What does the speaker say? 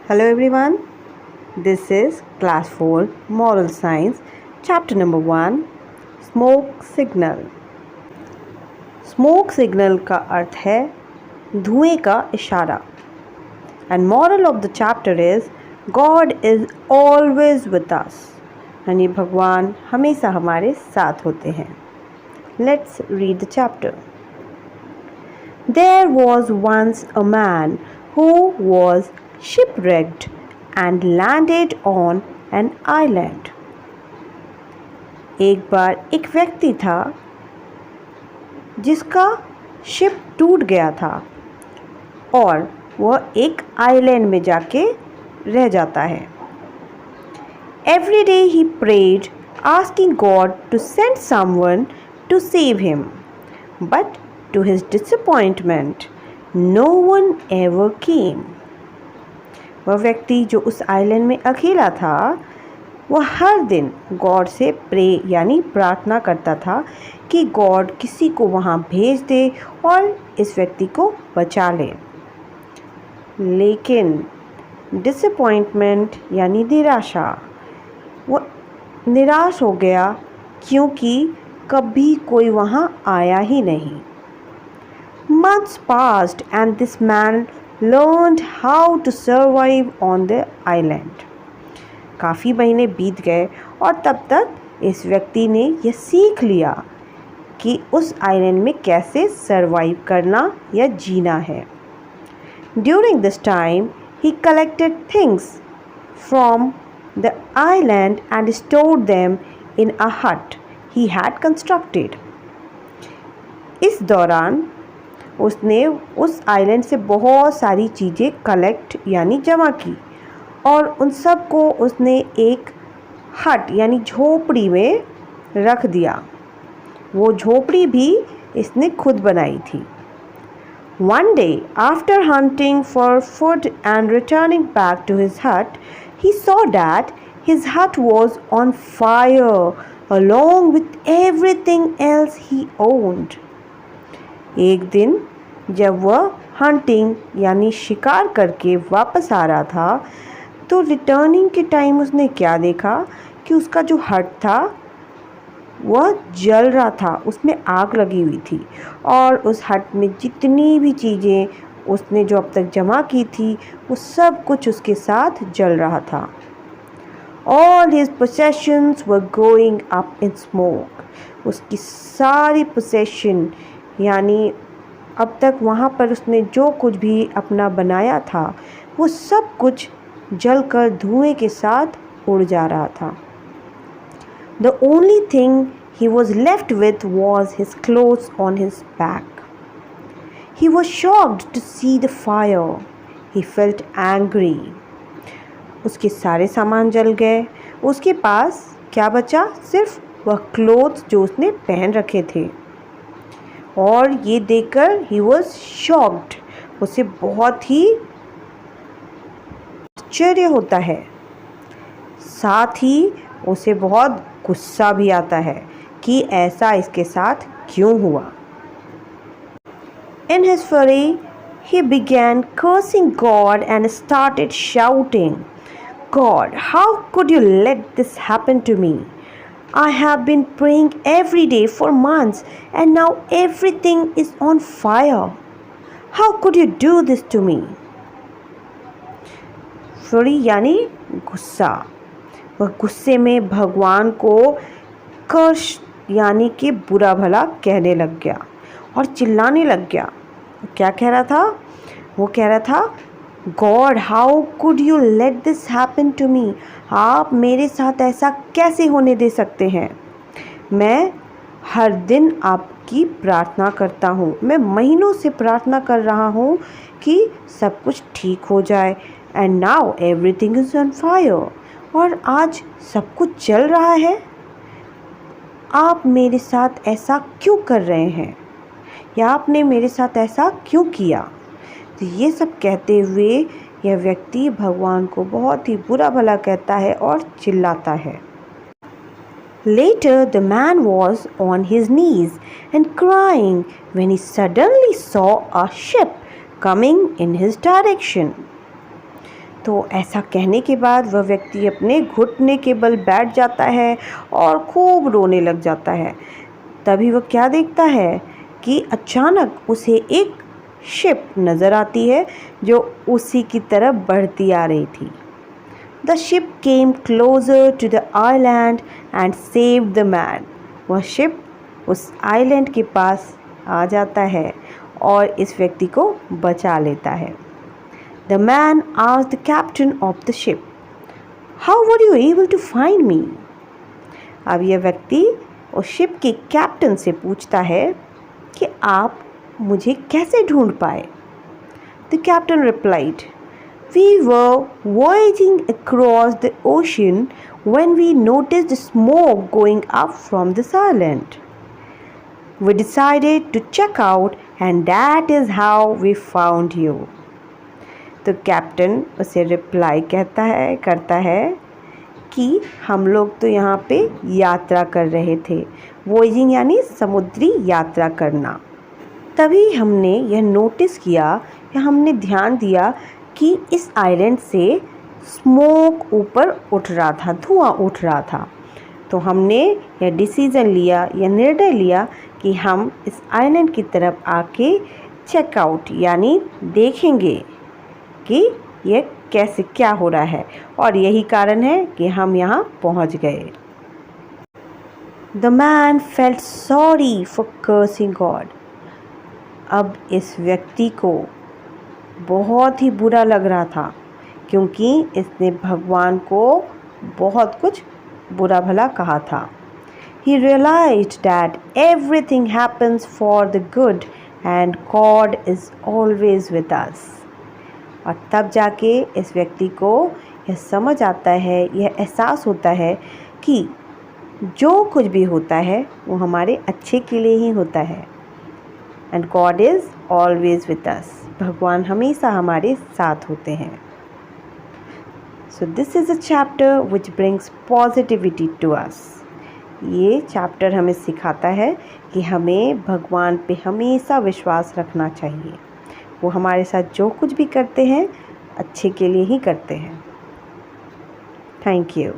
Hello everyone, this is class 4 Moral Science, chapter number 1 Smoke Signal. Smoke signal का अर्थ है धुएं का इशारा. And moral of the chapter is God is always with us. यानी भगवान हमेशा हमारे साथ होते हैं. Let's read the chapter. There was once a man who was shipwrecked and landed on an island. एक बार एक व्यक्ति था जिसका शिप टूट गया था और वह एक आइलैंड में जाके रह जाता है. Every day he prayed, asking God to send someone to save him. But to his disappointment, no one ever came. वह व्यक्ति जो उस आइलैंड में अकेला था वह हर दिन गॉड से प्रे यानी प्रार्थना करता था कि गॉड किसी को वहाँ भेज दे और इस व्यक्ति को बचा ले. लेकिन डिसअपॉइंटमेंट यानी निराशा, वो निराश हो गया क्योंकि कभी कोई वहाँ आया ही नहीं. Months passed and this man learned how to survive on the island. काफ़ी महीने बीत गए और तब तक इस व्यक्ति ने यह सीख लिया कि उस आइलैंड में कैसे सरवाइव करना या जीना है. During this time, he collected things from the island and stored them in a hut he had constructed. इस दौरान उसने उस आइलैंड से बहुत सारी चीज़ें कलेक्ट यानी जमा की और उन सब को उसने एक हट यानी झोपड़ी में रख दिया. वो झोपड़ी भी इसने खुद बनाई थी. One day, after hunting for food and returning back to his hut, he saw that his hut was on fire along with everything else he owned. एक दिन जब वह हंटिंग यानी शिकार करके वापस आ रहा था तो रिटर्निंग के टाइम उसने क्या देखा कि उसका जो हट था वह जल रहा था, उसमें आग लगी हुई थी और उस हट में जितनी भी चीज़ें उसने जो अब तक जमा की थी वो सब कुछ उसके साथ जल रहा था. All his possessions were going up in smoke. उसकी सारी possession यानी अब तक वहाँ पर उसने जो कुछ भी अपना बनाया था वो सब कुछ जलकर धुएं के साथ उड़ जा रहा था. The only thing he was left with was his clothes on his back. He was shocked to see the fire. He felt angry. उसके सारे सामान जल गए. उसके पास क्या बचा? सिर्फ वह क्लोथ्स जो उसने पहन रखे थे. और ये देखकर he was shocked. उसे बहुत ही आश्चर्य होता है, साथ ही उसे बहुत गुस्सा भी आता है कि ऐसा इसके साथ क्यों हुआ. In his fury, he began cursing God and started shouting, God, how could you let this happen to me? I have been praying every day for months and now everything is on fire. How could you do this to me? fury यानी गुस्सा. वह गुस्से में भगवान को curse यानी कि बुरा भला कहने लग गया और चिल्लाने लग गया. क्या कह रहा था? वो कह रहा था God, how could you let this happen to me? आप मेरे साथ ऐसा कैसे होने दे सकते हैं? मैं हर दिन आपकी प्रार्थना करता हूँ, मैं महीनों से प्रार्थना कर रहा हूँ कि सब कुछ ठीक हो जाए. And now everything is on fire. और आज सब कुछ जल रहा है. आप मेरे साथ ऐसा क्यों कर रहे हैं? या आपने मेरे साथ ऐसा क्यों किया? तो ये सब कहते हुए यह व्यक्ति भगवान को बहुत ही बुरा भला कहता है और चिल्लाता है. Later the man was on his knees and crying when he suddenly saw a ship coming in his direction. तो ऐसा कहने के बाद वह व्यक्ति अपने घुटने के बल बैठ जाता है और खूब रोने लग जाता है। तभी वह क्या देखता है कि अचानक उसे एक शिप नज़र आती है जो उसी की तरफ बढ़ती आ रही थी। The ship came closer to the island and saved the man. वह शिप उस आइलैंड के पास आ जाता है और इस व्यक्ति को बचा लेता है। The man asked the captain of the ship, how were you able to find me? अब यह व्यक्ति उस शिप के कैप्टन से पूछता है कि आप मुझे कैसे ढूंढ पाए? The captain replied, we were voyaging across the ocean when we noticed smoke going up from this island. We decided to check out and that is how we found you. तो कैप्टन उसे reply करता है कि हम लोग तो यहाँ पे यात्रा कर रहे थे। वॉयजिंग यानी समुद्री यात्रा करना। तभी हमने यह नोटिस किया या हमने ध्यान दिया कि इस आइलैंड से स्मोक ऊपर उठ रहा था, धुआं उठ रहा था। तो हमने यह डिसीज़न लिया या निर्णय लिया कि हम इस आइलैंड की तरफ आके चेकआउट यानी देखेंगे कि यह कैसे क्या हो रहा है, और यही कारण है कि हम यहाँ पहुँच गए। The man felt sorry for cursing God. अब इस व्यक्ति को बहुत ही बुरा लग रहा था क्योंकि इसने भगवान को बहुत कुछ बुरा भला कहा था। He realized that everything happens for the good and God is always with us. और तब जाके इस व्यक्ति को यह समझ आता है, यह एहसास होता है कि जो कुछ भी होता है वो हमारे अच्छे के लिए ही होता है। And God is always with us. भगवान हमेशा हमारे साथ होते हैं। So this is a chapter which brings positivity to us. ये चैप्टर हमें सिखाता है कि हमें भगवान पे हमेशा विश्वास रखना चाहिए। वो हमारे साथ जो कुछ भी करते हैं अच्छे के लिए ही करते हैं। Thank you.